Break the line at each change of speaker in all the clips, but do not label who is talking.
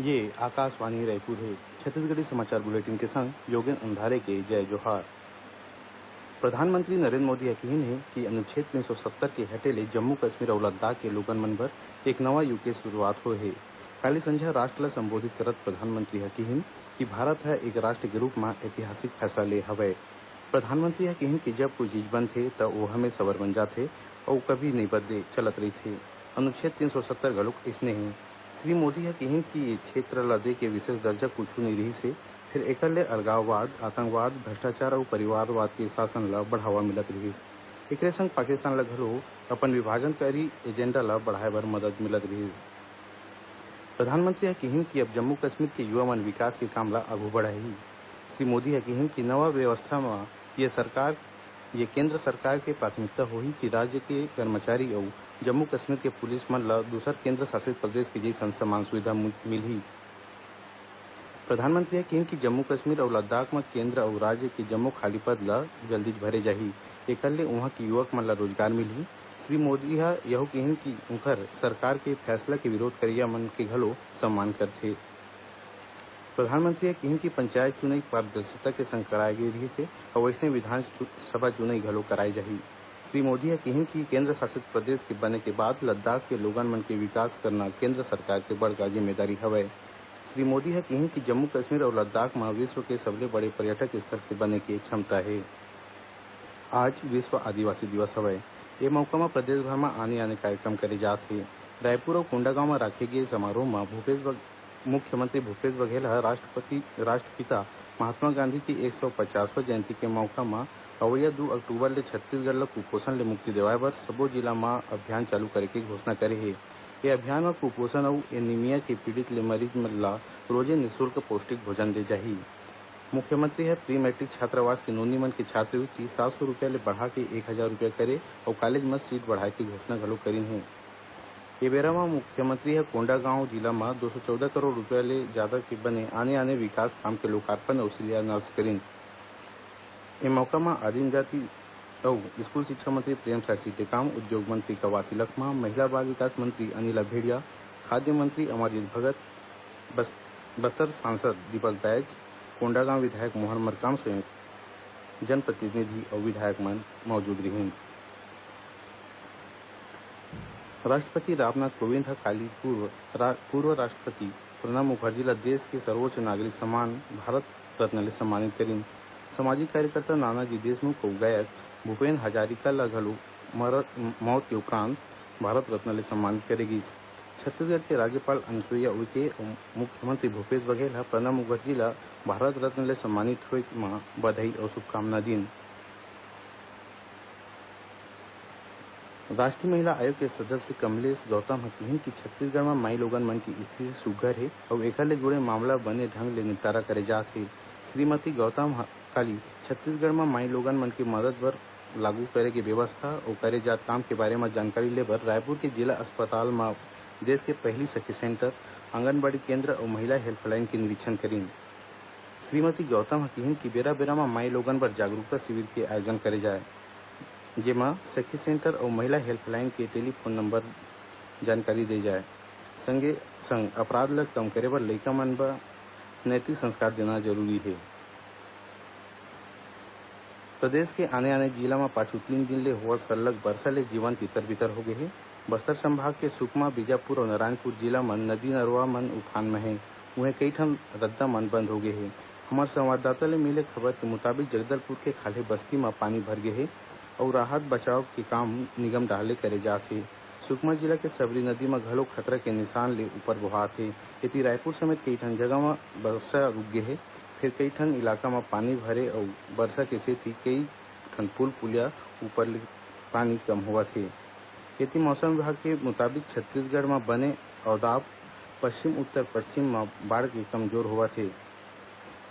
ये आकाशवाणी रायपुर है। छत्तीसगढ़ी समाचार बुलेटिन के संग योगेंद्र अंधारे के जय जोहार। प्रधानमंत्री नरेंद्र मोदी यकीन है कि अनुच्छेद 370 के हटे ले जम्मू कश्मीर अउ लद्दाख के लोगन मन बर एक नवा युग के शुरुआत होए हे। काली संझा राष्ट्र ल संबोधित करत प्रधानमंत्री यकीन कि भारत ह एक राष्ट्र के रूप में ऐतिहासिक फैसला ले हवय। प्रधानमंत्री यकीन कि जब कोई चीज बनथे त ओ हमें सबर बन जाथे अउ कभी नहीं बदले चलत रहिथे। अनुच्छेद 370 घलोक अइसने हे। श्री मोदी ह कहिन कि ए क्षेत्र ल दे के विशेष दर्जा कुछु नहीं रहिस हे। फिर एकर ले अलगाववाद, आतंकवाद, भ्रष्टाचार अउ परिवारवाद के शासन ल बढ़ावा मिलत रहिस। एकरे संग पाकिस्तान ल घलो अपन विभाजनकारी एजेंडा ल बढ़ाए बर मदद मिलत रहिस। प्रधानमंत्री ह कहिन कि अब जम्मू कश्मीर के युवा मन विकास के काम ल आघू बढ़ाही। श्री मोदी ह कहिन कि नवा व्यवस्था म ये केंद्र सरकार के प्राथमिकता होही कि राज्य के कर्मचारी अउ जम्मू कश्मीर के पुलिस मन ल दूसर केंद्र शासित प्रदेश के जइसन समान सुविधा मिलही। प्रधानमंत्री कहिन कि जम्मू कश्मीर अउ लद्दाख म केंद्र अउ राज्य के जम्मो खाली पद ल जल्दी भरे जाही। एकर ले उहां के युवक मन ल रोजगार मिलही। श्री मोदी ह यहू कहिन कि उनकर सरकार के फैसला के विरोध करइया मन के घलो सम्मान करथे। प्रधानमंत्री कहिन कि पंचायत चुनाव पारदर्शिता के संग कराए गे रहिस हे अउ वइसने विधानसभा चुनाव घलो कराए जाही। श्री मोदी ह कहिन कि केंद्र शासित प्रदेश के बने के बाद लद्दाख के लोगन मन के विकास करना केंद्र सरकार के बड़का जिम्मेदारी हवय। श्री मोदी ह कहिन कि जम्मू कश्मीर अउ लद्दाख म विश्व के सबले बड़े पर्यटक स्थल के बने के क्षमता हे। आज विश्व आदिवासी दिवस हवय। ए मौका म प्रदेश भर म आने आने कार्यक्रम करे जात हे। रायपुर अउ कोंडागांव म राखे गे समारोह म मुख्यमंत्री भूपेश बघेल ह राष्ट्रपिता महात्मा गांधी की 150वां जयंती के मौका म अवइया 2 अक्टूबर ले छत्तीसगढ़ ल कुपोषण ले मुक्ति दिवाए बर सब्बो जिला म अभियान चालू करे के घोषणा करे हे। ए अभियान म कुपोषण अउ एनीमिया के पीड़ित ले मरीज मन ल रोजे निःशुल्क पौष्टिक भोजन दे जाही। मुख्यमंत्री ह प्री मैट्रिक छात्रावास के नोनी मन के छात्रवृत्ति 700 रुपया ले बढ़ा के 1000 रुपया करे अउ कॉलेज म सीट बढ़ाए के घोषणा घलो करिन हे। ए बेरा म मुख्यमंत्री ह कोंडागांव जिला म 214 करोड़ रुपया ले जादा के बने आने विकास काम के लोकार्पण अउ शिलान्यास करिन। ए मौका म आदिम जाति अउ स्कूल शिक्षा मंत्री प्रेमसाय सिंह टेकाम, उद्योग मंत्री कवासी लखमा, महिला बाल विकास मंत्री अनिला भेड़िया, खाद्य मंत्री अमरजीत भगत, बस्तर सांसद दीपक बैज, कोंडागांव विधायक मोहन मरकाम सहित जनप्रतिनिधि अउ विधायक मन मौजूद रहिन। राष्ट्रपति रामनाथ कोविंद ह काली पूर्व राष्ट्रपति प्रणब मुखर्जी ल देश के सर्वोच्च नागरिक सम्मान भारत रत्न ले सम्मानित करिन। सामाजिक कार्यकर्ता नानाजी देशमुख अउ गायक भूपेन हजारिका ल घलो मौत के उपरांत भारत रत्न ले सम्मानित करे गिस। छत्तीसगढ़ के राज्यपाल अनुसुईया उइके अउ मुख्यमंत्री भूपेश बघेल ह प्रणब मुखर्जी ल भारत रत्न ले सम्मानित होए म बधाई अउ शुभकामना दिन। राष्ट्रीय महिला आयोग के सदस्य कमलेश गौतम ह कहिन कि छत्तीसगढ़ म माई लोगन मन की स्थिति सुग्घर हे अउ एकर ले जुड़े मामला बने ढंग ले निपटारा करे जात हे। श्रीमती गौतम काली छत्तीसगढ़ म माई लोगन मन के मदद बर लागू करे के बेवस्था अउ करे जात काम के बारे म जानकारी ले बर रायपुर के जिला अस्पताल म देश के पहिली सखी सेंटर, आंगनबाड़ी केंद्र अउ महिला हेल्पलाइन के निरीक्षण करिन। श्रीमती गौतम ह कहिन कि बेरा बेरा म माई लोगन बर जागरूकता शिविर के आयोजन करे जाए, जेमा सखी सेंटर अउ महिला हेल्पलाइन के टेलीफोन नंबर जानकारी दे जाए। संगे संग अपराध ल कम करे बर लइका मन बर नैतिक संस्कार देना जरूरी हे। प्रदेश के आने जिला म पाछू 3 दिन ले होवत सरलग बरसा ले जीवन तितर बितर होगे हे। बस्तर संभाग के सुकमा, बीजापुर अउ नारायणपुर जिला मन नदी नरवा मन उफान में हे। उहें कइठन रद्दा मन बंद होगे हे। हमर संवाददाता ले मिले खबर के मुताबिक जगदलपुर के खाल्हे बस्ती म पानी भरगे हे अउ राहत बचाव के काम निगम डाहर ले करे जात हे। सुकमा जिला के सबरी नदी म घलो खतरा के निशान ले ऊपर बोहात हे। एती रायपुर समेत कइठन जगह म बरसा रूकगे हे। फिर कइठन इलाका म पानी भरे अउ बरसा के सेती कई ठन पुल पुलिया ऊपर ले पानी कम होवत हे। एती मौसम विभाग के मुताबिक छत्तीसगढ़ म बने अवदाब पश्चिम उत्तर पश्चिम म बाढ़ के कमजोर होवत हे।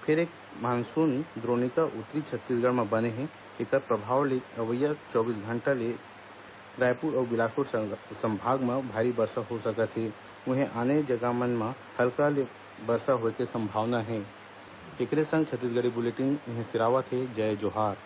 फिर एक मानसून द्रोणिका उत्तरी छत्तीसगढ़ म बने हे। एकर प्रभाव ले अवइया 24 घंटा ले रायपुर अउ बिलासपुर संभाग म भारी बरसा हो सकत हे। उहें आने जगह मन म हल्का ले बरसा होए के संभावना हे। एकरे संग छत्तीसगढ़ी बुलेटिन इहें सिरावत हे। जय जोहार।